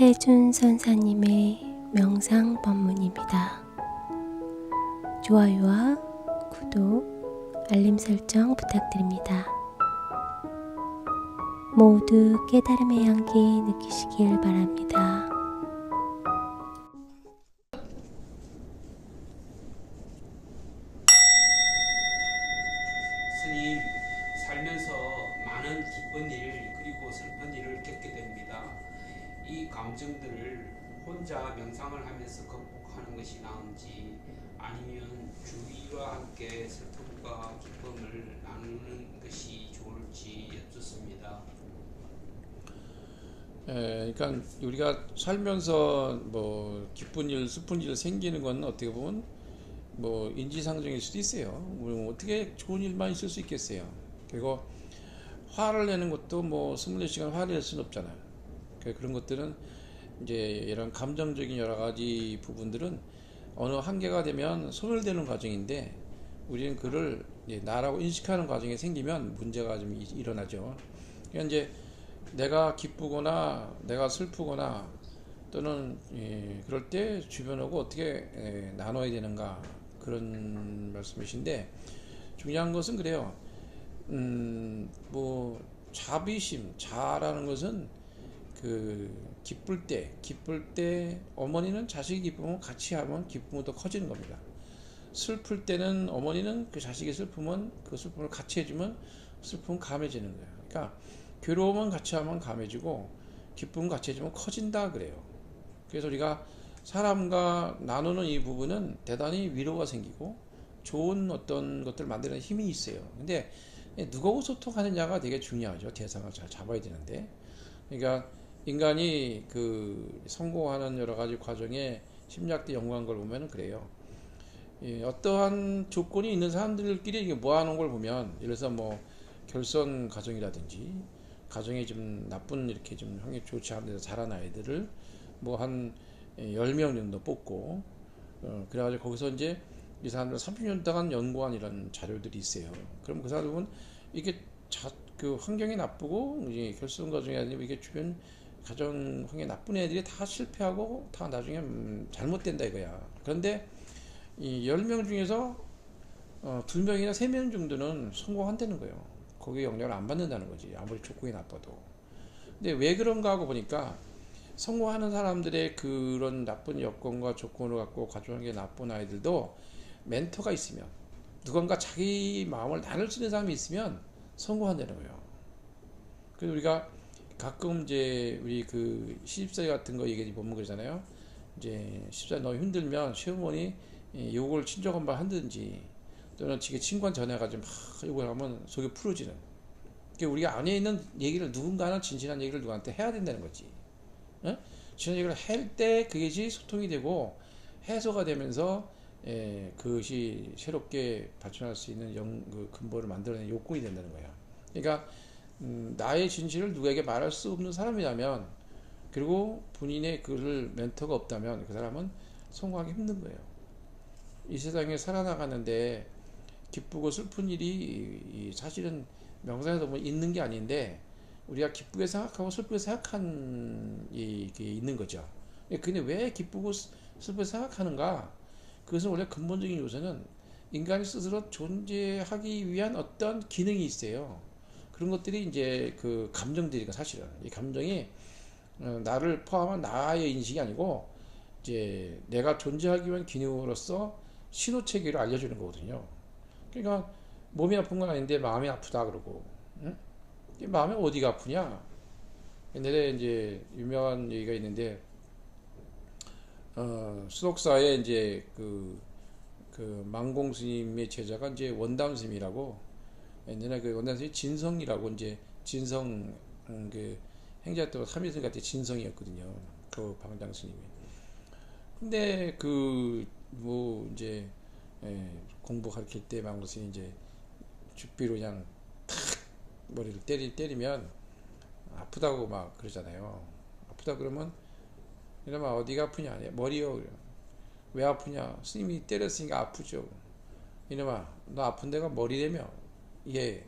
해준 선사님의 명상 법문입니다. 좋아요와 구독, 알림 설정 부탁드립니다. 모두 깨달음의 향기 느끼시길 바랍니다. 스님, 살면서 많은 기쁜 일 그리고 슬픈 일을 겪게 됩니다. 이 감정들을 혼자 명상을 하면서 극복하는 것이 나은지 아니면 주위와 함께 슬픔과 기쁨을 나누는 것이 좋을지 여쭙습니다. 그러니까 우리가 살면서 뭐 기쁜 일, 슬픈 일 생기는 건 어떻게 보면 뭐 인지상정일 수도 있어요. 우리 어떻게 좋은 일만 있을 수 있겠어요. 그리고 화를 내는 것도 뭐 24시간 화를 낼 수는 없잖아요. 그런 것들은 이제 이런 감정적인 여러 가지 부분들은 어느 한계가 되면 손을 대는 과정인데 우리는 그를 나라고 인식하는 과정이 생기면 문제가 좀 일어나죠. 그러니까 이제 내가 기쁘거나 내가 슬프거나 또는 그럴 때 주변하고 어떻게 나눠야 되는가 그런 말씀이신데 중요한 것은 그래요. 뭐 자비심, 자라는 것은 기쁠 때 어머니는 자식이 기쁘면 같이 하면 기쁨이 더 커지는 겁니다. 슬플 때는 어머니는 그 자식이 슬프면 그 슬픔을 같이 해주면 슬픔은 감해지는 거예요. 그러니까 괴로움은 같이 하면 감해지고 기쁨은 같이 해주면 커진다 그래요. 그래서 우리가 사람과 나누는 이 부분은 대단히 위로가 생기고 좋은 어떤 것들을 만드는 힘이 있어요. 근데 누구하고 소통하느냐가 되게 중요하죠. 대상을 잘 잡아야 되는데. 그러니까 인간이 성공하는 여러 가지 과정에 심리학대 연구한 걸 보면 그래요. 어떠한 조건이 있는 사람들끼리 이게 모아놓은 걸 보면, 예를 들어서 뭐 결선 가정이라든지 가정이 좀 나쁜 이렇게 좀 형이 좋지 않은 데서 자란 아이들을 뭐 한 10명 정도 뽑고 그래가지고 거기서 이제 이 사람들 30년 동안 연구한 이런 자료들이 있어요. 그럼 그 사람들은 이게 그 환경이 나쁘고 이제 결선 과정이 아니면 이게 주변 가정 환경이 나쁜 애들이 다 실패하고 다 나중에 잘못된다 이거야. 그런데 이 10명 중에서 2명이나 3명 정도는 성공한다는 거예요. 거기에 영향을 안 받는다는 거지. 아무리 조건이 나빠도. 근데 왜 그런가 하고 보니까 성공하는 사람들의 그런 나쁜 여건과 조건을 갖고 가정환경이 나쁜 아이들도 멘토가 있으면 누군가 자기 마음을 나눌 수 있는 사람이 있으면 성공한다는 거예요. 그래서 우리가 가끔 이제 우리 시집살이 같은 거 얘기 보면 그러잖아요. 이제 시집살이 너무 힘들면 시어머니 욕을 친정 엄마 한든지 또는 지금 친구한테 전해가지고 막 욕을 하면 속이 풀어지는. 그러니까 우리가 안에 있는 얘기를 누군가는 진실한 얘기를 누구한테 해야 된다는 거지. 응? 진실한 얘기를 할 때 그것이 소통이 되고 해소가 되면서 그것이 새롭게 발전할 수 있는 근본을 만들어내는 요건이 된다는 거야. 그러니까 나의 진실을 누구에게 말할 수 없는 사람이라면, 그리고 본인의 멘토가 없다면 그 사람은 성공하기 힘든 거예요. 이 세상에 살아나가는데 기쁘고 슬픈 일이 사실은 명상에서 보면 있는 게 아닌데 우리가 기쁘게 생각하고 슬프게 생각한 이게 있는 거죠. 근데 왜 기쁘고 슬프게 생각하는가? 그것은 원래 근본적인 요소는 인간이 스스로 존재하기 위한 어떤 기능이 있어요. 그런 것들이 이제 감정들이니까 사실은 이 감정이 나를 포함한 나의 인식이 아니고 이제 내가 존재하기 위한 기능으로서 신호체계를 알려주는 거거든요. 그러니까 몸이 아픈 건 아닌데 마음이 아프다 그러고, 응? 마음이 어디가 아프냐? 옛날에 이제 유명한 얘기가 있는데 수덕사에 이제 망공 스님의 제자가 이제 원담 스님이라고, 옛날에 원담 스님이 진성이라고 이제 진성 행자도 삼위승 같은 진성이었거든요. 방장 스님이. 근데 뭐 이제 공부 가르칠 때 망공 스님이 이제 죽비로 그냥 탁 머리를 때리면 아프다고 막 그러잖아요. 아프다 그러면 이러면 어디가 아프냐? 머리요. 왜 아프냐? 스님이 때렸으니까 아프죠. 이놈아, 너 아픈 데가 머리라며? 예.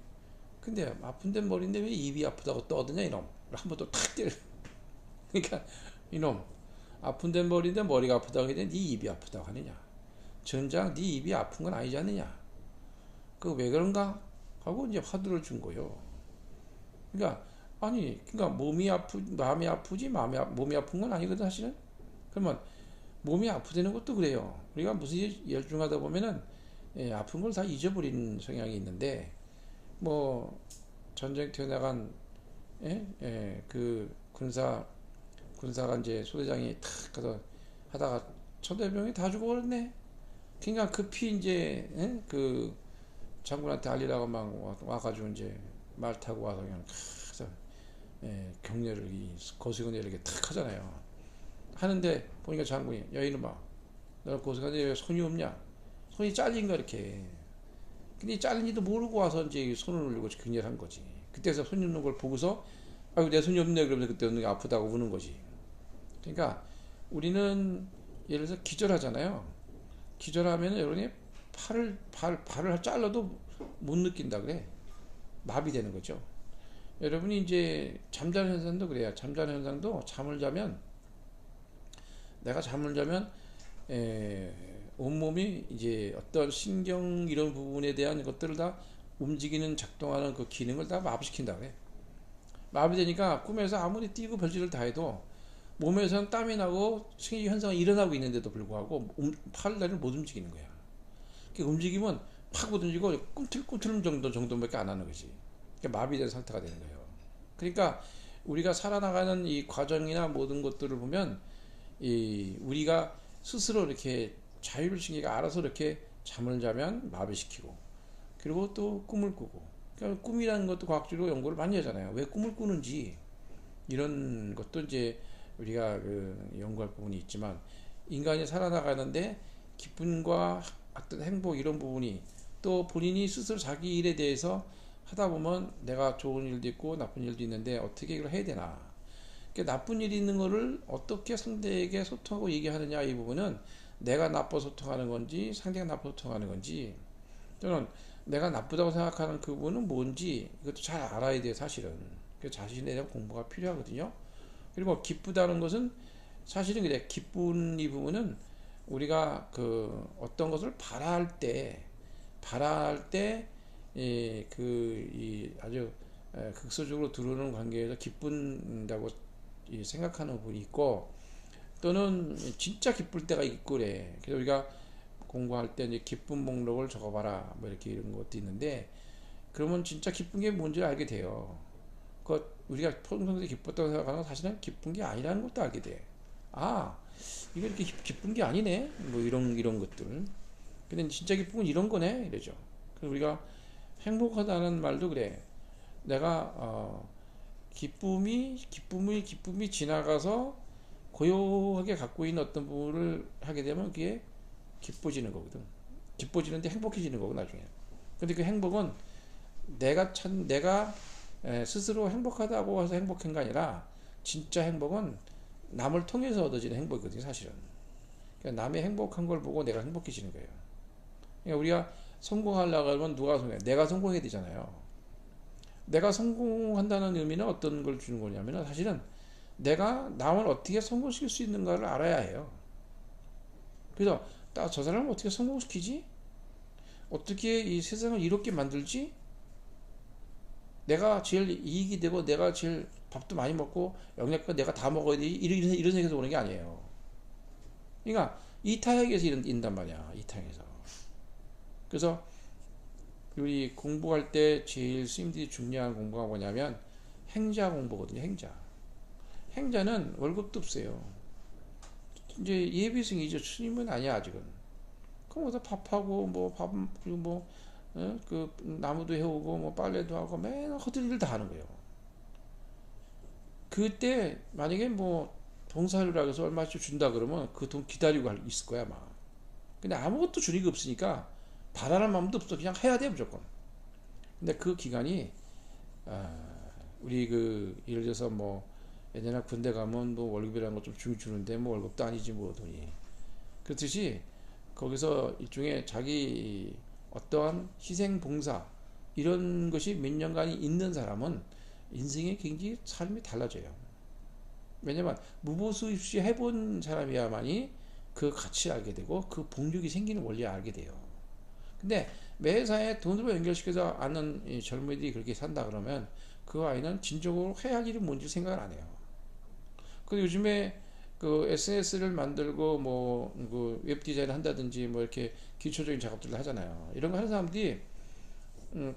근데 아픈 데 머리인데 왜 입이 아프다고 떠드냐 이놈. 한 번 또 탁 때려. 그러니까 이놈, 아픈데 머리가 아프다고 했는데 네 입이 아프다고 하느냐. 전장 네 입이 아픈 건 아니지 않느냐. 그 왜 그런가 하고 이제 화두를 준 거요. 그러니까 마음이 아프지 몸이 아픈 건 아니거든 사실은. 그러면 몸이 아프다는 것도 그래요. 우리가 무슨 일 열중하다 보면은 아픈 걸 다 잊어버리는 성향이 있는데, 뭐 전쟁터에 나간 그 군사가 이제 소대장이 탁 가서 하다가 초대병이 다 죽어버렸네. 그러니까 급히 이제 그 장군한테 알리라고 막 와가지고 이제 말 타고 와서 그냥 탁 격려를 고수근에 이렇게 탁 하잖아요. 하는데 보니까 장군이, 야 이놈아, 너 고수근에 왜 손이 없냐? 손이 잘린 거 이렇게. 근데 잘린지도 모르고 와서 이제 손을 올리고 격려를 한 거지. 그때서 손이 없는 걸 보고서 아이고 내 손이 없네 그러면서 그때 눈이 아프다고 우는 거지. 그러니까 우리는 예를 들어서 기절하잖아요. 기절하면 여러분이 발을 잘라도 못 느낀다 그래. 마비되는 거죠. 여러분이 이제 잠자는 현상도 그래요. 잠자는 현상도 내가 잠을 자면 온몸이 이제 어떤 신경 이런 부분에 대한 것들을 다 움직이는 작동하는 그 기능을 다 마비시킨다 그래. 마비되니까 꿈에서 아무리 뛰고 별짓을 다 해도 몸에서는 땀이 나고 생리 현상이 일어나고 있는데도 불구하고 팔, 다리를 못 움직이는 거야. 그 움직이면 팍 못 움직이고 꿈틀꿈틀 정도밖에 안 하는 거지. 그러니까 마비된 상태가 되는 거예요. 그러니까 우리가 살아나가는 이 과정이나 모든 것들을 보면 우리가 스스로 이렇게 자율신경이 알아서 이렇게 잠을 자면 마비시키고, 그리고 또 꿈을 꾸고. 그러니까 꿈이라는 것도 과학적으로 연구를 많이 하잖아요. 왜 꿈을 꾸는지 이런 것도 이제 우리가 연구할 부분이 있지만, 인간이 살아나가는데 기쁨과 어떤 행복 이런 부분이, 또 본인이 스스로 자기 일에 대해서 하다 보면 내가 좋은 일도 있고 나쁜 일도 있는데 어떻게 이걸 해야 되나. 그러니까 나쁜 일이 있는 거를 어떻게 상대에게 소통하고 얘기하느냐, 이 부분은 내가 나빠 소통하는 건지 상대가 나빠 소통하는 건지, 또는 내가 나쁘다고 생각하는 그 부분은 뭔지 이것도 잘 알아야 돼요 사실은. 그 자신에 대한 공부가 필요하거든요. 그리고 기쁘다는 것은 사실은 그래. 기쁜 이 부분은 우리가 그 어떤 것을 바랄 때 아주 극소적으로 들어오는 관계에서 기쁜다고 생각하는 부분이 있고, 또는 진짜 기쁠 때가 있고 그래. 그래서 우리가 공부할 때 이제 기쁜 목록을 적어봐라 뭐 이렇게 이런 것도 있는데, 그러면 진짜 기쁜 게 뭔지 알게 돼요. 우리가 평소에 기뻤다고 생각하는 건 사실은 기쁜 게 아니라는 것도 알게 돼. 아, 이거 이렇게 기쁜 게 아니네. 뭐 이런 것들. 근데 진짜 기쁜 건 이런 거네. 이러죠. 그래서 우리가 행복하다는 말도 그래. 내가 기쁨이 지나가서 고요하게 갖고 있는 어떤 부분을 하게 되면 그게 기뻐지는 거거든. 기뻐지는데 행복해지는 거고 나중에. 근데 그 행복은 내가 스스로 행복하다고 해서 행복한 게 아니라, 진짜 행복은 남을 통해서 얻어지는 행복이거든요 사실은. 그러니까 남의 행복한 걸 보고 내가 행복해지는 거예요. 그러니까 우리가 성공하려고 하면 누가 성공해? 내가 성공해야 되잖아요. 내가 성공한다는 의미는 어떤 걸 주는 거냐면, 사실은 내가 남을 어떻게 성공시킬 수 있는가를 알아야 해요. 그래서 저 사람을 어떻게 성공시키지? 어떻게 이 세상을 이롭게 만들지? 내가 제일 이익이 되고 내가 제일 밥도 많이 먹고 영양가 내가 다 먹어야 돼. 이런 생각에서 오는 게 아니에요. 그러니까 이타협에서 인단 말이야. 이타협에서. 그래서 우리 공부할 때 제일 스님들이 중요한 공부가 뭐냐면 행자 공부거든요. 행자는 월급도 없어요. 이제 예비승이죠. 스님은 아니야 아직은. 그럼 어디서 밥하고 그 나무도 해오고 뭐 빨래도 하고 맨날 허들 일 다 하는 거예요. 그때 만약에 뭐 봉사료라고 해서 얼마씩 준다 그러면 그 돈 기다리고 있을 거야 아마. 근데 아무것도 주는 게 없으니까 바라는 마음도 없어. 그냥 해야 돼 무조건. 근데 그 기간이 우리 예를 들어서 뭐 예전에 군대 가면 뭐 월급이라는 거 좀 주는데 뭐 월급도 아니지 뭐 돈이. 그렇듯이 거기서 일종의 자기 어떠한 희생 봉사 이런 것이 몇 년간이 있는 사람은 인생에 굉장히 삶이 달라져요. 왜냐면 무보수입시 해본 사람이야만이 그 가치를 알게 되고 그 복력이 생기는 원리를 알게 돼요. 근데 매사에 돈으로 연결시켜서 아는 이 젊은이들이 그렇게 산다 그러면 그 아이는 진정으로 해야 할 일이 뭔지 생각을 안 해요. 그리고 요즘에 그 SNS를 만들고 그 웹 디자인을 한다든지 뭐 이렇게 기초적인 작업들을 하잖아요. 이런 거 하는 사람들이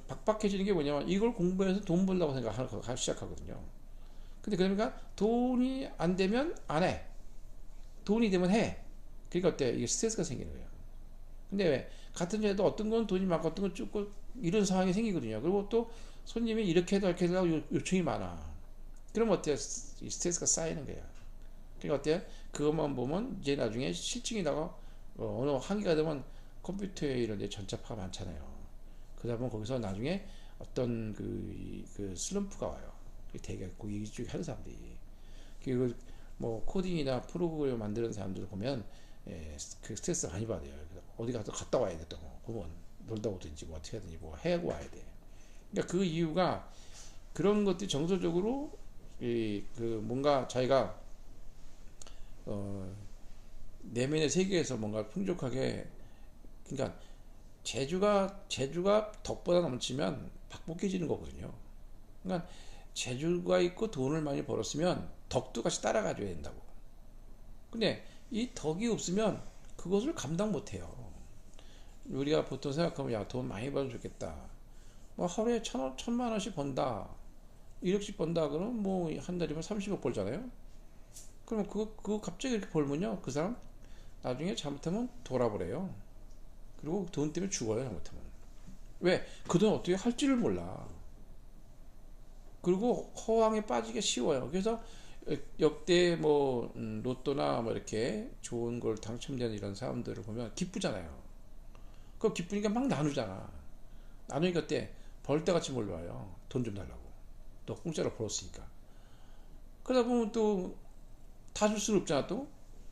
박박해지는 게 뭐냐면 이걸 공부해서 돈 벌려고 생각하기 시작하거든요. 근데 그러니까 돈이 안 되면 안 해. 돈이 되면 해. 그러니까 어때? 이게 스트레스가 생기는 거예요. 근데 왜? 같은 일에도 어떤 건 돈이 많고 어떤 건 적고 이런 상황이 생기거든요. 그리고 또 손님이 이렇게 해도 이렇게 해도 요청이 많아. 그럼 어때요? 이 스트레스가 쌓이는 거예요. 그러니까 어때요? 그것만 보면 이제 나중에 실증이 나고 어느 한계가 되면 컴퓨터에 이런 데 전자파가 많잖아요. 그러다 보면 거기서 나중에 어떤 그 슬럼프가 와요. 되게 이쪽에 하는 사람들이. 그리고 뭐 코딩이나 프로그램 만드는 사람들 보면 그 스트레스 많이 받아요. 어디 가서 갔다 와야 돼. 또 보면 놀다 오든지 뭐 어떻게 하든지 뭐 해고 와야 돼. 그러니까 그 이유가 그런 것들이 정서적으로 그 뭔가 자기가 내면의 세계에서 뭔가 풍족하게, 그러니까 재주가 덕보다 넘치면 박복해지는 거거든요. 그러니까 재주가 있고 돈을 많이 벌었으면 덕도 같이 따라가줘야 된다고. 근데 이 덕이 없으면 그것을 감당 못해요. 우리가 보통 생각하면 야, 돈 많이 벌면 좋겠다. 뭐 하루에 1,000만 원씩 번다. 1억씩 번다. 그러면 뭐 한 달이면 30억 벌잖아요. 그러면 그거 갑자기 이렇게 벌면요, 그 사람 나중에 잘못하면 돌아버려요. 그리고 돈 때문에 죽어요, 잘못하면. 왜? 그 돈 어떻게 할지를 몰라. 그리고 허황에 빠지기 쉬워요. 그래서 역대 뭐 로또나 뭐 이렇게 좋은 걸 당첨된 이런 사람들을 보면 기쁘잖아요. 그 기쁘니까 막 나누잖아. 나누니까 어때? 벌 때같이 몰려와요. 돈 좀 달라고. 또 공짜로 벌었으니까. 그러다 보면 또 다 줄 수는 없잖아. 또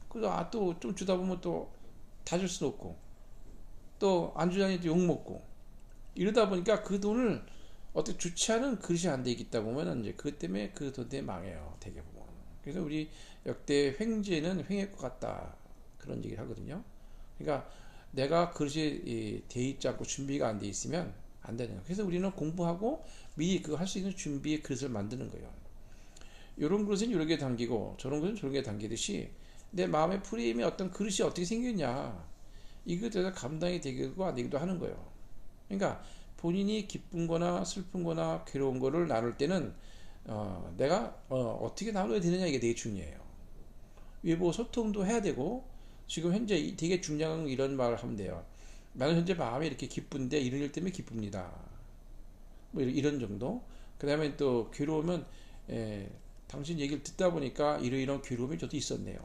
그래서 또 좀 주다 보면 또 다 줄 수는 없고, 또 안 주자니 또 욕먹고, 이러다 보니까 그 돈을 어떻게 주체하는 그릇이 안 되기 때문에 이제 그 때문에 그 돈 때문에 망해요, 대개 보면. 그래서 우리 역대 횡재는 횡할 것 같다, 그런 얘기를 하거든요. 그러니까 내가 그릇이 돼 있지 않고 준비가 안 돼 있으면 안 되는 거예요. 그래서 우리는 공부하고 미리 그거 할 수 있는 준비의 그릇을 만드는 거예요. 이런 그릇은 이렇게 당기고 저런 그릇은 저렇게 당기듯이 내 마음의 프레임에 어떤 그릇이 어떻게 생겼냐, 이것에 대해서 감당이 되기도 안 되기도 하는 거예요. 그러니까 본인이 기쁜 거나 슬픈 거나 괴로운 거를 나눌 때는 내가 어떻게 나눠야 되느냐, 이게 되게 중요해요. 외부 소통도 해야 되고, 지금 현재 되게 중요한 이런 말을 하면 돼요. 나는 현재 마음이 이렇게 기쁜데 이런 일 때문에 기쁩니다. 뭐 이런 정도. 그 다음에 또 괴로우면 당신 얘기를 듣다 보니까 이런 괴로움이 저도 있었네요.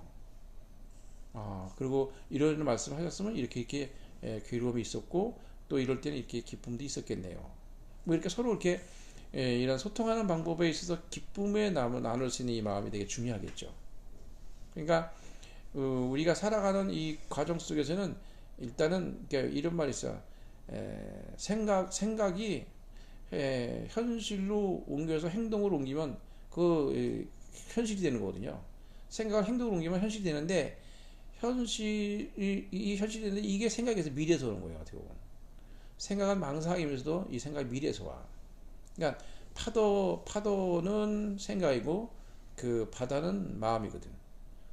그리고 이런 말씀을 하셨으면 이렇게 괴로움이 있었고, 또 이럴 때는 이렇게 기쁨도 있었겠네요. 뭐 이렇게 서로 이렇게 이런 소통하는 방법에 있어서 기쁨에 나눌 수 있는 이 마음이 되게 중요하겠죠. 그러니까 우리가 살아가는 이 과정 속에서는 일단은 이런 말이 있어요. 생각이 현실로 옮겨서 행동으로 옮기면 현실이 되는 거거든요. 생각을 행동으로 옮기면 현실이 되는데, 현실이 되는데 이게 생각에서 미래에서 오는 거예요. 어떻게 보면 생각은 망상이면서도 이 생각이 미래에서 와. 그러니까 파도는 생각이고 그 바다는 마음이거든.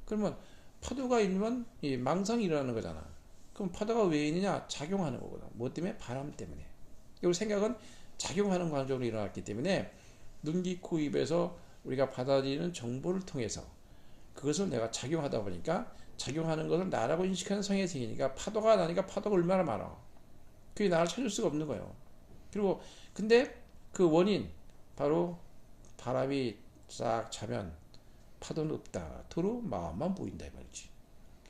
그러면 파도가 있으면 이 망상이 일어나는 거잖아. 그럼 파도가 왜 있느냐? 작용하는 거거든. 뭐 때문에? 바람 때문에. 그리고 생각은 작용하는 과정으로 일어났기 때문에 눈, 귀, 코, 입에서 우리가 받아들이는 정보를 통해서 그것을 내가 작용하다 보니까 작용하는 것을 나라고 인식하는 성향이 생기니까 파도가 나니까 파도가 얼마나 많아. 그게 나를 찾을 수가 없는 거예요. 그리고 근데 그 원인 바로 바람이 싹 차면 파도는 없다. 도로 마음만 보인다 이 말이지.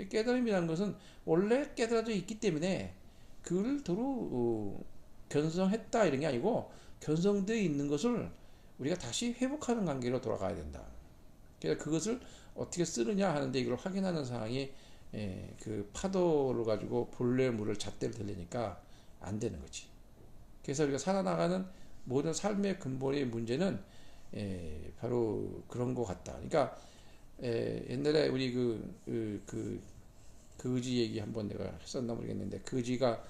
깨달음이라는 것은 원래 깨달아져 있기 때문에 그걸 도로 견성했다 이런 게 아니고, 견성되어 있는 것을 우리가 다시 회복하는 관계로 돌아가야 된다. 그래서 그것을 어떻게 쓰느냐 하는데 이걸 확인하는 상황이 그 파도를 가지고 본래 물을 잣대를 들리니까 안 되는 거지. 그래서 우리가 살아나가는 모든 삶의 근본의 문제는 바로 그런 것 같다. 그러니까 옛날에 우리 그 의지 얘기 한번 내가 했었나 모르겠는데 그 의지가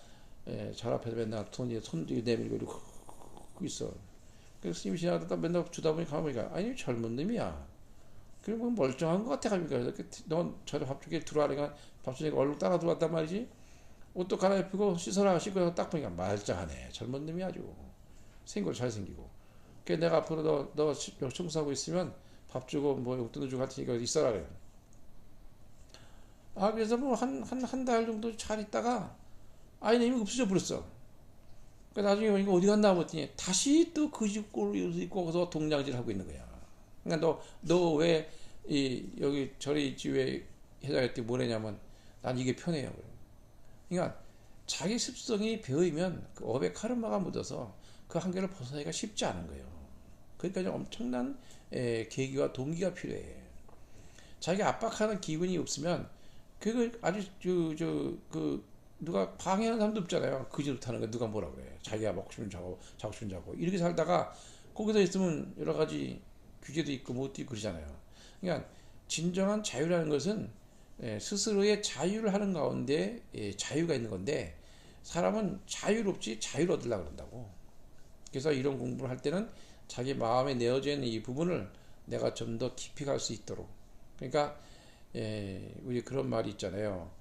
절 앞에서 맨날 손 내밀고 이러고 있어. 그래서 스님이 지나가다 맨날 주다 보니 가보니까 아니 젊은 놈이야. 그리고 멀쩡한 것 같아 가니까 넌 저리 밥주게 들어와니까 밥주니까 얼굴 따라 들어왔단 말이지. 옷도 갈아입히고 씻어라 씻고 딱 보니까 말짱하네. 젊은 놈이 아주 생걸 잘생기고. 그래 내가 앞으로 너 청소하고 있으면 밥 주고 뭐 용돈도 주고 할 테니까 있어라 그래. 아 그래서 뭐 한 달 정도 잘 있다가 아이님이 없어져 버렸어. 그 나중에 보니까 어디 갔나 봤더니 다시 또 그 집 꼴을 입고 거기서 동냥질 하고 있는 거야. 그러니까 너 왜 여기 저리 있지 왜 회장했더니 뭐래냐면 난 이게 편해요. 그러니까 자기 습성이 배어있면 그 업의 카르마가 묻어서 그 한계를 벗어나기가 쉽지 않은 거예요. 그러니까 엄청난 계기와 동기가 필요해. 자기가 압박하는 기분이 없으면 그걸 아주 누가 방해하는 사람도 없잖아요. 그지부터 하는 거 누가 뭐라 그래. 자기가 먹고 싶으면 자고 싶으면 자고 이렇게 살다가 거기서 있으면 여러 가지 규제도 있고 뭣도 있고 그러잖아요. 그러니까 진정한 자유라는 것은 스스로의 자유를 하는 가운데 자유가 있는 건데 사람은 자유롭지 자유를 얻으려고 그런다고. 그래서 이런 공부를 할 때는 자기 마음에 내어져 있는 이 부분을 내가 좀 더 깊이 갈 수 있도록. 그러니까 우리 그런 말이 있잖아요.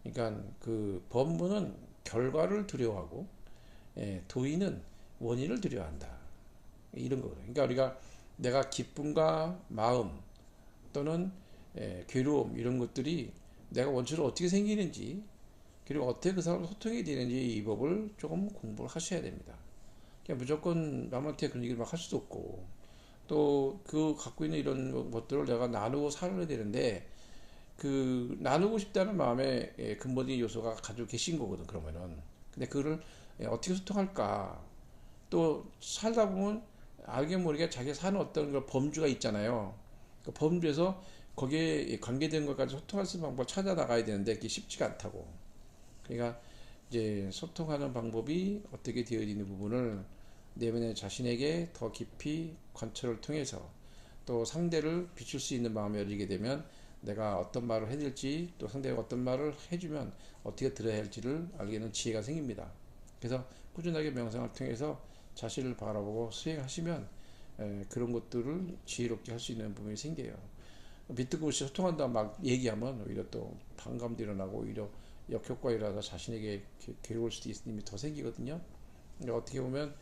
그러니까 그 법문은 결과를 두려워하고 도인은 원인을 두려워한다. 이런 거거든요. 그러니까 우리가 내가 기쁨과 마음 또는 괴로움 이런 것들이 내가 원초로 어떻게 생기는지 그리고 어떻게 그 사람과 소통이 되는지 이 법을 조금 공부를 하셔야 됩니다. 그냥 무조건 남한테 그런 얘기를 막 할 수도 없고 또 그 갖고 있는 이런 것들을 내가 나누고 살아야 되는데 그 나누고 싶다는 마음에 근본적인 요소가 가지고 계신 거거든. 그러면은 근데 그거를 어떻게 소통할까 또 살다 보면 알게 모르게 자기가 사는 어떤 걸 범주가 있잖아요. 그 범주에서 거기에 관계된 것까지 소통할 수 있는 방법을 찾아 나가야 되는데 그게 쉽지가 않다고. 그러니까 이제 소통하는 방법이 어떻게 되어 있는 부분을 내면의 자신에게 더 깊이 관철을 통해서 또 상대를 비출 수 있는 마음이 열리게 되면 내가 어떤 말을 해야 될지 또 상대가 어떤 말을 해주면 어떻게 들어야 할지를 알게 되는 지혜가 생깁니다. 그래서 꾸준하게 명상을 통해서 자신을 바라보고 수행하시면 그런 것들을 지혜롭게 할 수 있는 부분이 생겨요. 밑도 없이 소통한다 막 얘기하면 오히려 또 반감도 일어나고 오히려 역효과가 일어나서 자신에게 괴로울 수도 있는 힘이 더 생기거든요. 어떻게 보면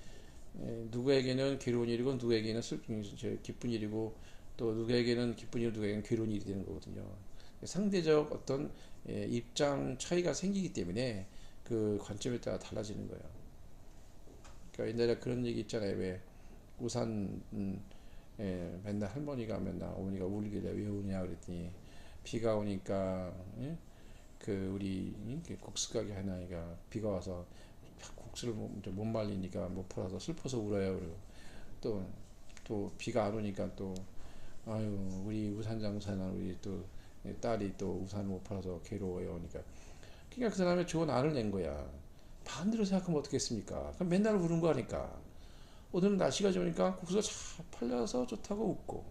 누구에게는 괴로운 일이고 누구에게는 기쁜 일이고 또 누구에게는 기쁜 일, 누구에게는 괴로운 일이 되는 거거든요. 상대적 어떤 입장 차이가 생기기 때문에 그 관점에 따라 달라지는 거예요. 그러니까 옛날에 그런 얘기 있잖아요. 왜 우산 맨날 할머니가 맨날 어머니가 울길래 왜 우냐 그랬더니 비가 오니까 그 우리 국수 가게 한 아이가 비가 와서 국수를 못 말리니까 못 팔아서 슬퍼서 울어요. 그리고 또 비가 안 오니까 또 아유 우리 우산 장사는 우리 또 딸이 또 우산 못 팔아서 괴로워요. 그러니까 그 사람의 좋은 안을 낸 거야. 반대로 생각하면 어떻겠습니까? 그럼 맨날 우는 거 하니까 오늘은 날씨가 좋으니까 국수가 잘 팔려서 좋다고 웃고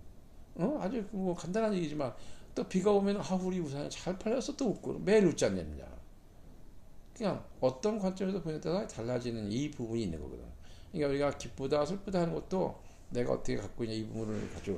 아주 뭐 간단한 얘기지만 또 비가 오면 우리 우산이 잘 팔려서 또 웃고 매일 웃지 않느냐. 그냥 어떤 관점에서 보냐에 따라 달라지는 이 부분이 있는 거거든. 그러니까 우리가 기쁘다 슬프다 하는 것도 내가 어떻게 갖고 있냐 이 부분을 가지고